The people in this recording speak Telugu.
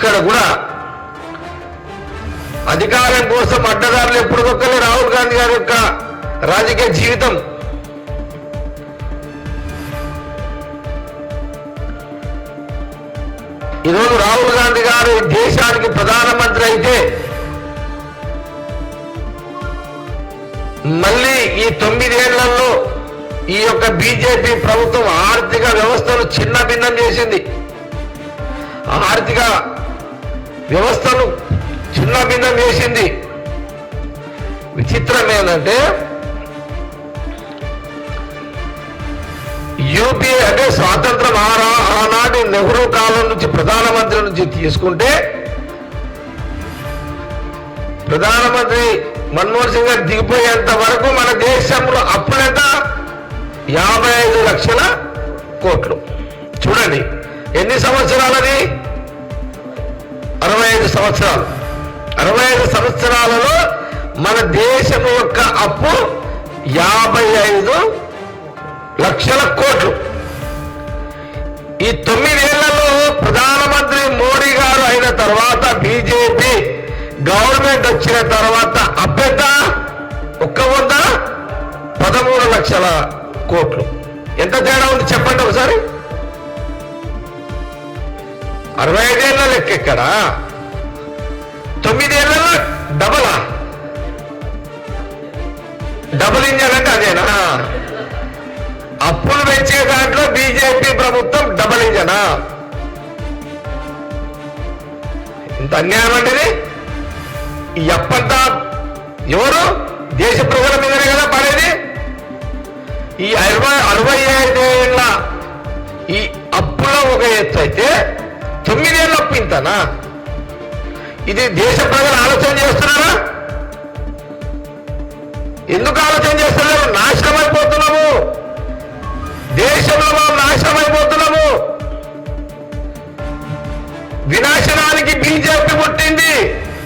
ఎక్కడ కూడా అధికారం కోసం అడ్డదారులు ఎప్పుడు దొక్కలే రాహుల్ గాంధీ గారి యొక్క రాజకీయ జీవితం. ఈరోజు రాహుల్ గాంధీ గారు దేశానికి ప్రధానమంత్రి అయితే మళ్ళీ ఈ 9 ఏళ్లలో ఈ యొక్క బీజేపీ ప్రభుత్వం ఆర్థిక వ్యవస్థను చిన్న భిన్నం చేసింది. ఆర్థిక వ్యవస్థను చిన్న భిన్నం చేసింది. విచిత్రం ఏంటంటే యూపీఏ అంటే స్వాతంత్రం ఆనాటి నెహ్రూ కాలం నుంచి ప్రధానమంత్రి నుంచి తీసుకుంటే ప్రధానమంత్రి మన్మోహన్ సింగ్ గారు దిగిపోయేంత వరకు మన దేశంలో అప్పుడెంత 55 లక్షల కోట్లు. చూడండి ఎన్ని సంవత్సరాలని, 65 సంవత్సరాలు. 65 సంవత్సరాలలో మన దేశం యొక్క అప్పు 55 లక్షల కోట్లు. ఈ 9 ఏళ్లలో ప్రధానమంత్రి మోడీ గారు అయిన తర్వాత బీజేపీ గవర్నమెంట్ వచ్చిన తర్వాత అప్పెంత ఒక్క 13 లక్షల కోట్లు. ఎంత తేడా ఉంది చెప్పండి ఒకసారి. 65 ఏళ్ల లెక్క ఎక్కడ, 9 ఏళ్లలో డబుల్ ఇంజన్ అంటే అదేనా? అప్పులు పెంచే దాంట్లో బీజేపీ ప్రభుత్వం డబుల్ ఇంజనా? ఇంత అన్యాయం అంటే ఈ అప్పంతా ఎవరు? దేశ ప్రజల మీదనే కదా పడేది. ఈ 65 ఏళ్ళ ఈ అప్పులో ఒక ఎత్తు అయితే 9 ఏళ్ళ అప్పు ఇంతనా? ఇది దేశ ప్రజలు ఆలోచన చేస్తున్నారా? ఎందుకు ఆలోచన చేస్తున్నారు? నాశనం అయిపోతున్నాము, దేశంలో మనం నాశనం అయిపోతున్నాము. వినాశనానికి బీజేపీ పుట్టింది.